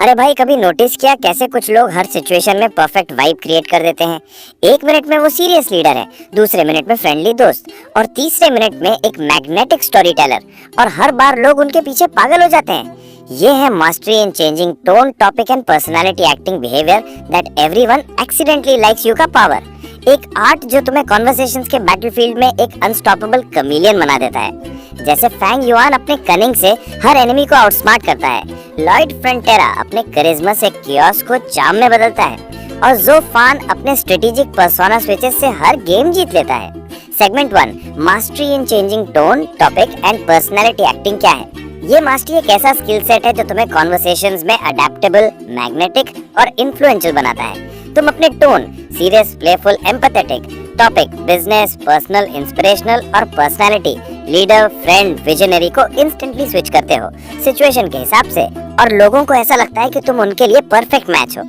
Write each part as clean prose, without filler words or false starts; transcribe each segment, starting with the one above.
अरे भाई, कभी नोटिस किया कैसे कुछ लोग हर सिचुएशन में परफेक्ट वाइब क्रिएट कर देते हैं। एक मिनट में वो सीरियस लीडर है, दूसरे मिनट में फ्रेंडली दोस्त और तीसरे मिनट में एक मैग्नेटिक स्टोरी टेलर, और हर बार लोग उनके पीछे पागल हो जाते हैं। ये है mastery in changing tone, topic and personality acting behaviour that everyone accidentally likes you का पावर। एक आर्ट जो तुम्हें कॉन्वर्सेशंस के बैटलफील्ड में एक अनस्टॉपेबल कमीलियन बना देता है। जैसे फैंग युआन अपने कनिंग से हर एनिमी को आउटस्मार्ट करता है, लॉयड फ्रंटेरा अपने करिश्मा से कियोस को चार्म में बदलता है, और ज़ो फान अपने स्ट्रेटेजिक पर्सोना स्विचेस से हर गेम जीत लेता है। Segment 1, mastery in changing tone, topic and personality acting क्या है? ये मास्टरी एक ऐसा स्किल सेट है जो तुम्हें कॉन्वर्सेशंस में अडेप्टेबल, मैग्नेटिक और इन्फ्लुएंशियल बनाता है। तुम अपने tone serious, playful, empathetic, topic business, personal, inspirational और पर्सनालिटी लीडर, फ्रेंड, विजनरी को इंस्टेंटली स्विच करते हो सिचुएशन के हिसाब से, और लोगों को ऐसा लगता है कि तुम उनके लिए परफेक्ट मैच हो।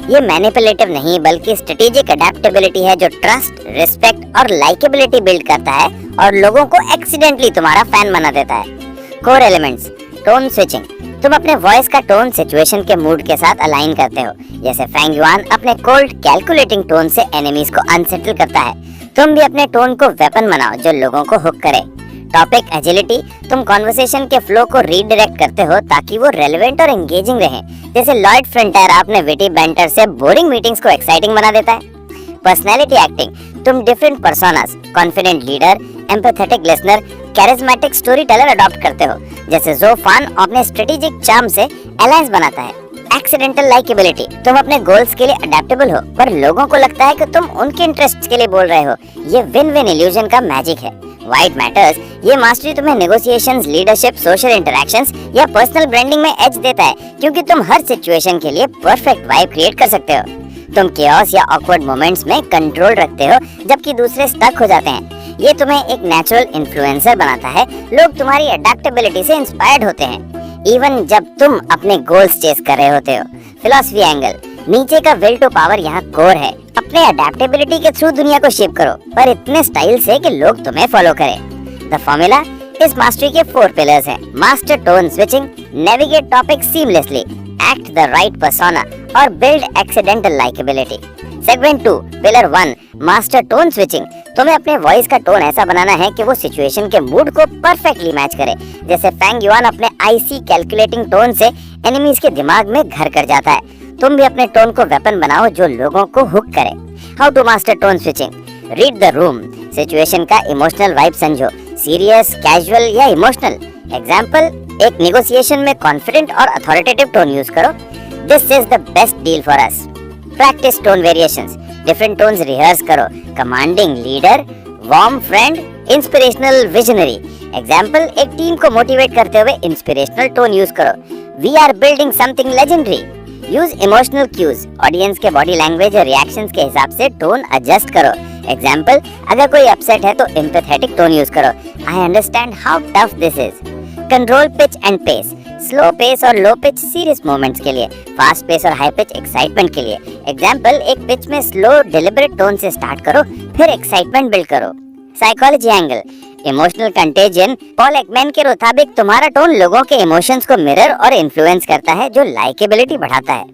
ये मैनिपुलेटिव नहीं बल्कि स्ट्रेटेजिक अडेप्टेबिलिटी है जो ट्रस्ट, रिस्पेक्ट और लाइकेबिलिटी बिल्ड करता है और लोगों को एक्सीडेंटली तुम्हारा फैन बना देता है। कोर एलिमेंट्स, टोन स्विचिंग, तुम अपने वॉइस का टोन सिचुएशन के मूड के साथ अलाइन करते हो। जैसे फैंग युआन अपने कोल्ड कैलकुलेटिंग टोन से एनिमीज को अनसेटल करता है, तुम भी अपने टोन को वेपन बनाओ जो लोगों को हुक करे। टॉपिक एजिलिटी, तुम कॉन्वर्सेशन के फ्लो को रीडायरेक्ट करते हो ताकि वो रेलेवेंट और एंगेजिंग रहे। जैसे लॉयड फ्रंटेरा अपने विटी बैंटर से बोरिंग मीटिंग्स को एक्साइटिंग बना देता है। पर्सनैलिटी एक्टिंग, तुम different personas, confident leader, empathetic listener, charismatic story teller adopt करते हो। जैसे ज़ो फान अपने स्ट्रेटेजिक चार्म से अलायंस बनाता है। एक्सीडेंटल लाइकेबिलिटी, तुम अपने गोल्स के लिए अडेप्टेबल हो पर लोगों को लगता है कि तुम उनके इंटरेस्ट्स के लिए बोल रहे हो। ये विन विन इल्यूजन का मैजिक है। वाइड मैटर्स, ये मास्टरी तुम्हें नेगोशिएशंस, लीडरशिप, सोशल इंटरेक्शंस या पर्सनल ब्रांडिंग में एज देता है क्योंकि तुम हर सिचुएशन के लिए परफेक्ट वाइब क्रिएट कर सकते हो। तुम केओस या ऑकवर्ड मोमेंट्स में कंट्रोल रखते हो जबकि दूसरे स्टक हो जाते हैं। ये तुम्हें एक नेचुरल इन्फ्लुएंसर बनाता है, लोग तुम्हारी अडेप्टेबिलिटी से इंस्पायर्ड होते हैं इवन जब तुम अपने गोल्स चेस कर रहे होते हो। फिलॉसफी एंगल, नीचे का विल टू पावर यहाँ कोर है। अपने अडेप्टेबिलिटी के थ्रू दुनिया को शेप करो पर इतने स्टाइल से कि लोग तुम्हें फॉलो करें। द फॉर्मूला, इस मास्टरी के 4 पिलर्स हैं। Master tone switching, navigate topic seamlessly, act the right persona और build accidental likeability. Segment 2, pillar 1, master tone switching, तुम्हें अपने वॉइस का टोन ऐसा बनाना है कि वो सिचुएशन के मूड को परफेक्टली मैच करे। जैसे फैंग युआन अपने आईसी कैलकुलेटिंग टोन से एनिमीज के दिमाग में घर कर जाता है। तुम भी अपने टोन को वेपन बनाओ जो लोगों को हुक करे। How to master tone switching, read the room, situation का इमोशनल वाइब समझो, सीरियस, कैजुअल या इमोशनल। एग्जाम्पल, एक नेगोशिएशन में कॉन्फिडेंट और अथॉरिटेटिव टोन यूज करो। This is the best deal for us. Practice tone variations, different tones rehearse करो। Commanding leader, warm friend, inspirational visionary. Example, एक team को motivate करते हुए इंस्पिरेशनल टोन यूज करो। We are building something legendary. Use emotional cues, audience के body language और reactions के हिसाब से टोन एडजस्ट करो। एग्जाम्पल, अगर कोई अपसेट है तो एम्पैथेटिक टोन यूज करो। I understand how tough this is. Control pitch and pace, slow pace और लो पिच सीरियस मोमेंट्स के लिए, फास्ट पेस और हाई पिच एक्साइटमेंट के लिए। एग्जाम्पल, एक पिच में स्लो डिलिबरेट टोन से स्टार्ट करो फिर एक्साइटमेंट बिल्ड करो। Psychology angle, emotional contagion, Paul Ekman के मुताबिक तुम्हारा टोन लोगों के इमोशंस को मिरर और इन्फ्लुएंस करता है जो लाइकेबिलिटी बढ़ाता है।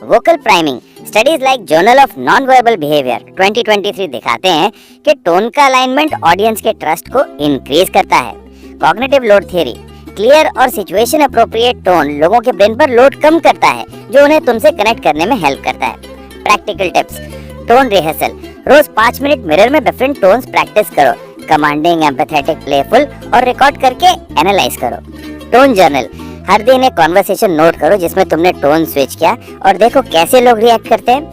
Vocal priming, studies like journal of non verbal behaviour 2023 दिखाते हैं कि टोन का अलाइनमेंट ऑडियंस के ट्रस्ट को इंक्रीज करता है। कॉग्निटिव लोड थ्योरी, क्लियर और सिचुएशन अप्रोप्रिएट टोन लोगों के ब्रेन पर लोड कम करता है जो उन्हें तुमसे कनेक्ट करने में हेल्प करता है। प्रैक्टिकल टिप्स, टोन रिहर्सल, रोज 5 मिनट मिरर में डिफरेंट टोन्स प्रैक्टिस करो। कमांडिंग, एम्पैथेटिक, प्लेफुल और रिकॉर्ड करके एनालाइज करो। टोन जर्नल, हर दिन एक कॉन्वर्सेशन नोट करो जिसमें तुमने टोन स्विच किया और देखो कैसे लोग रिएक्ट करते हैं।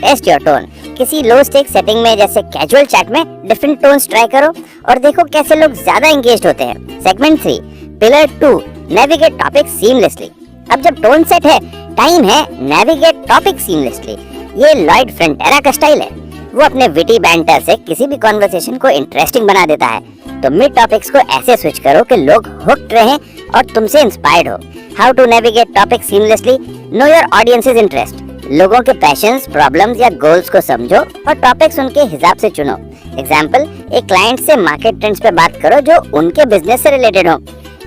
टेस्ट योर टोन, किसी लो स्टेक सेटिंग में जैसे कैजुअल चैट में डिफरेंट टोन्स ट्राई करो और देखो कैसे लोग ज्यादा एंगेज्ड होते हैं। Segment 3, pillar 2, navigate topic seamlessly. अब जब टोन सेट है, टाइम है नेविगेट टॉपिक सीमलेसली। ये लॉयड फ्रंटेरा का स्टाइल है। वो अपने विटी बैंटर से किसी भी कॉन्वर्सेशन को इंटरेस्टिंग बना देता है। तुम भी टॉपिक्स को ऐसे स्विच करो कि लोग हुक्ड रहें और तुमसे इंस्पायर्ड हो। How to navigate topic seamlessly, know your audiences interest, लोगों के पैशंस, प्रॉब्लम्स या गोल्स को समझो और टॉपिक्स उनके हिसाब से चुनो। एग्जाम्पल, एक क्लाइंट से मार्केट ट्रेंड्स पे बात करो जो उनके बिजनेस से रिलेटेड हो।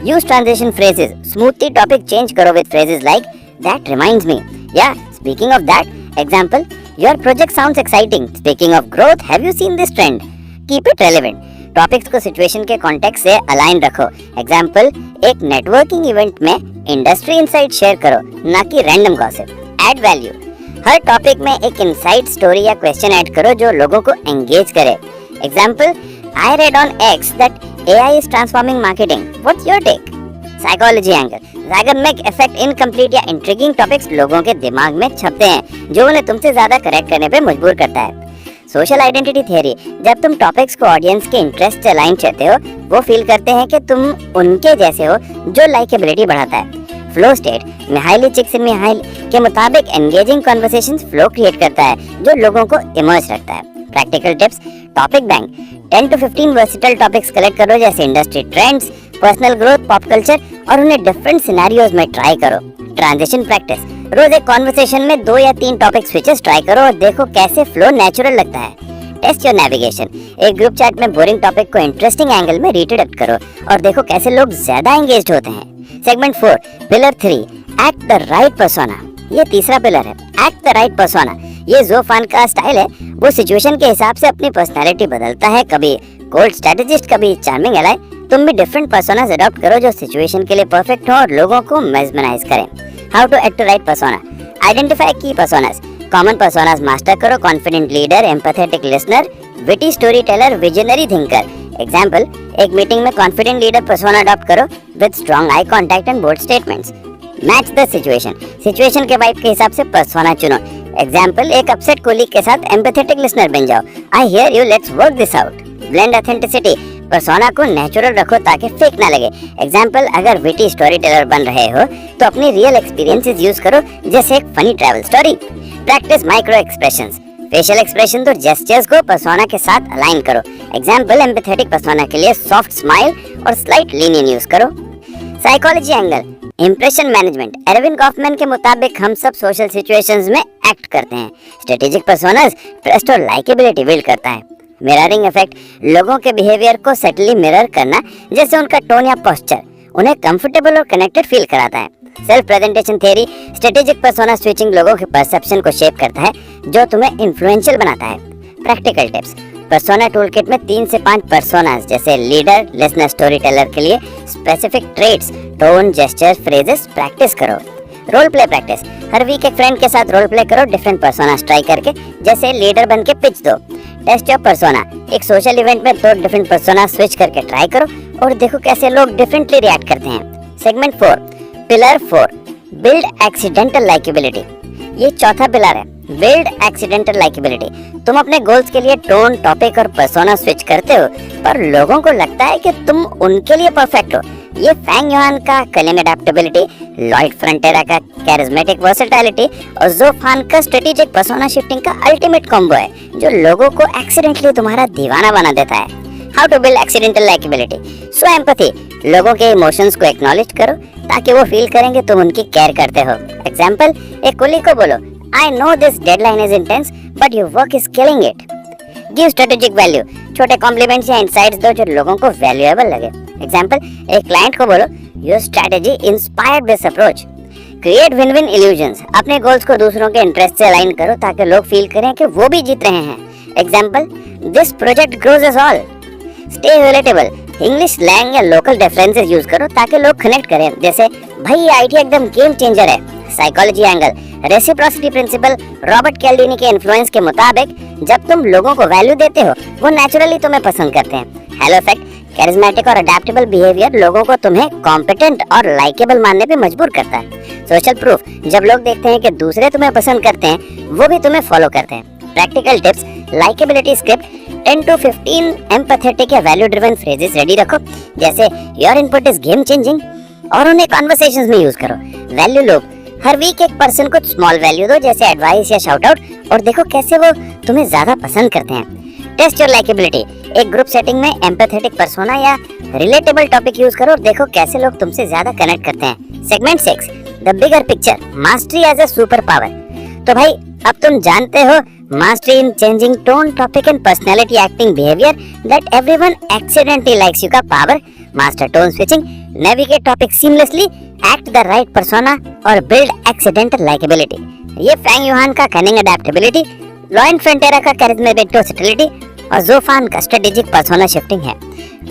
Use transition phrases, smoothly topic change करो with phrases like That reminds me. Yeah, speaking of that, example, your project sounds exciting. Speaking of growth, have you seen this trend? Keep it relevant. Topics को situation के context से align रखो. Example, एक networking event में industry insight share करो, ना कि random gossip. Add value. हर टॉपिक में एक इनसाइट, स्टोरी या क्वेश्चन ऐड करो जो लोगों को एंगेज करे. Example, I read on X that AI is transforming marketing. What's your take? Psychology angle. Zeigarnik effect. Incomplete या इंट्रिगिंग टॉपिक्स लोगों के दिमाग में छपते हैं, जो उन्हें तुमसे ज्यादा करेक्ट करने पे मजबूर करता है. Social identity theory. जब तुम टॉपिक्स को ऑडियंस के इंटरेस्ट से अलाइन चाहते हो, वो फील करते हैं कि तुम उनके जैसे हो, जो लाइकेबिलिटी बढ़ाता है. Flow state. मिहाइली चिक्सिनमिहाइल के मुताबिक एंगेजिंग कन्वर्सेशंस फ्लो क्रिएट करता है, जो लोगों को इमर्स रखता है. Practical tips. Topic bank. 10 to 15 versatile topics collect करो, जैसे industry trends, personal growth, pop culture, और उन्हें डिफरेंट सिनेरियोज में ट्राई करो. Transition practice. रोज एक कॉन्वर्सेशन में 2 या 3 टॉपिक स्विचेस ट्राई करो और देखो कैसे फ्लो नेचुरल लगता है. Test your navigation. एक ग्रुप चैट में बोरिंग टॉपिक को इंटरेस्टिंग एंगल में रीडायरेक्ट करो और देखो कैसे लोग ज्यादा एंगेज्ड होते हैं. Segment 4. Pillar 3. Act the right persona. ये तीसरा पिलर है. Act the right persona. ये ज़ोफान का स्टाइल है. वो सिचुएशन के हिसाब से अपनी पर्सनालिटी बदलता है, कभी कोल्ड स्ट्रेटेजिस्ट, कभी चार्मिंग एलाय. तुम भी डिफरेंट पर्सोनास अडॉप्ट करो जो सिचुएशन के लिए परफेक्ट हो और लोगों को मेस्मराइज करें. How to act the right persona. Identify key personas. Common personas master करो. Confident leader, empathetic listener, witty story teller, visionary thinker. Example, एक मीटिंग में कॉन्फिडेंट लीडर पर्सोना अडॉप्ट करो with strong eye contact and bold statements. Match the situation. Situation के vibe के हिसाब से persona चुनो. Example, एक अपसेट कोलीग के साथ एम्पैथेटिक लिसनर बन जाओ. I hear you, let's work this out. Blend authenticity. Persona को नेचुरल रखो ताकि फेक ना लगे. एग्जाम्पल, अगर विटी स्टोरी टेलर बन रहे हो तो अपनी रियल एक्सपीरियंसेस यूज करो, जैसे एक funny travel story. Practice micro expressions. Facial expression तो जेस्चर्स को पर्सोना के साथ अलाइन करो. एग्जाम्पल, एम्पैथेटिक पर्सोना के लिए सॉफ्ट स्माइल और स्लाइट लीनियन यूज करो. Psychology angle. Impression management. Erving Goffman के मुताबिक हम सब सोशल सिचुएशंस में एक्ट करते हैं. स्ट्रेटेजिक पर्सोनास ट्रस्ट और लाइकेबिलिटी बिल्ड करता है. Mirroring effect. लोगों के बिहेवियर को सटली मिरर करना, जैसे उनका टोन या पोस्चर, उन्हें कंफर्टेबल और कनेक्टेड फील कराता है. Self presentation theory. Strategic persona switching लोगों के परसेप्शन को शेप करता है, जो तुम्हें इन्फ्लुएंशियल बनाता है. Practical tips. पर्सोना टूलकिट में 3 से 5 पर्सोनास, जैसे लीडर, लिसनर, स्टोरी टेलर के लिए specific traits, tone, gesture, phrases practice करो. Role play practice. हर वीक एक फ्रेंड के साथ रोल प्ले करो, डिफरेंट पर्सोनास ट्राई करके, जैसे लीडर बन के पिच दो. Test your persona. एक सोशल इवेंट में 2 डिफरेंट पर्सोना स्विच करके ट्राई करो और देखो कैसे लोग डिफरेंटली रिएक्ट करते हैं. Segment 4. Pillar 4. Build accidental likeability. ये चौथा पिलर है. Build accidental likeability. तुम अपने गोल्स के लिए टोन, टॉपिक और पर्सोना स्विच करते हो, पर लोगों को लगता है कि तुम उनके लिए परफेक्ट हो. ये फैंग योहान का कलिंग अडेप्टेबिलिटी, लॉयड फ्रंटेरा का कैरिज्मेटिक वर्सेटैलिटी और ज़ोफान का स्ट्रेटेजिक पर्सोना शिफ्टिंग का अल्टीमेट कॉम्बो है, जो लोगों को एक्सीडेंटली तुम्हारा दीवाना बना देता है. How to build accidental likability. Show empathy. लोगों के इमोशंस को एक्नॉलेज करो ताकि वो फील करेंगे तुम उनकी केयर करते हो. एग्जाम्पल, एक कोलीग को बोलो, I know this deadline is intense, but your work is killing it. Give strategic value. छोटे कॉम्प्लीमेंट्स या इंसाइट्स दो जो लोगों को वैल्यूएबल लगे. एग्जाम्पल, एक क्लाइंट को बोलो, your strategy inspired this approach. Create win-win illusions. अपने गोल्स को दूसरों के इंटरेस्ट से अलाइन करो ताकि लोग फील करें कि वो भी जीत रहे हैं. Example, this project grows us all. Stay relatable. English slang या लोकल रेफरेंसेस यूज करो ताकि लोग कनेक्ट करें, जैसे भाई ये आइडिया एकदम गेम चेंजर है. Psychology angle. Reciprocity principle. Robert Cialdini के इन्फ्लुएंस के मुताबिक जब तुम लोगों को वैल्यू देते हो, वो नेचुरली तुम्हें पसंद करते हैं. Hello effect. कैरिज्मेटिक और अडेप्टेबल बिहेवियर लोगों को तुम्हें कॉम्पिटेंट और लाइकेबल मानने पे मजबूर करता है. Social proof. जब लोग देखते हैं कि दूसरे तुम्हें पसंद करते हैं, वो भी तुम्हें फॉलो करते हैं. Practical tips. Likeability script. 10 to 15 empathetic या वैल्यू ड्रिवन फ्रेजेस रेडी रखो, जैसे your input is game changing, और उन्हें कन्वर्सेशंस में यूज करो. Value loop. हर वीक एक पर्सन को स्मॉल वैल्यू दो, जैसे एडवाइस या शाउट आउट, और देखो कैसे वो तुम्हें ज्यादा पसंद करते हैं. Test your likability. एक ग्रुप सेटिंग में एम्पैथेटिक पर्सोना या रिलेटेबल टॉपिक यूज करो और देखो कैसे लोग तुमसे ज्यादा कनेक्ट करते हैं. Segment 6. The bigger picture. Mastery as a super power. तो भाई अब तुम जानते हो, mastery in changing tone, topic and personality acting behavior that everyone accidentally likes you का power. Master tone switching. Navigate topic seamlessly act the right persona और build accidental likeability. ये Fang यूहान का कनिंग अडेप्टेबिलिटी, लॉयन फ्रंटेरा का charismatic versatility और ज़ोफान का strategic persona shifting है।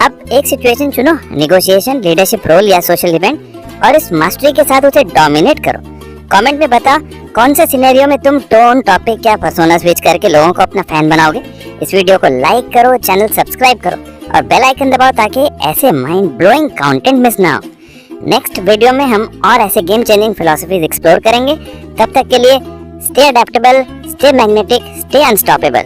अब एक सिचुएशन चुनो, नेगोशिएशन, लीडरशिप रोल या सोशल इवेंट, और इस मास्टरी के साथ उसे डोमिनेट करो। कमेंट में बता कौन से सिनेरियो में तुम टोन, टॉपिक या पर्सोना स्विच करके लोगों को अपना फैन बनाओगे। इस वीडियो को लाइक करो, चैनल सब्सक्राइब करो और बेल आइकन दबाओ ताकि ऐसे माइंड ब्लोइंग कंटेंट मिस ना हो। नेक्स्ट वीडियो में हम और ऐसे गेम चेंजिंग फिलॉसफीज एक्सप्लोर करेंगे। तब तक के लिए stay adaptable, stay magnetic, stay unstoppable.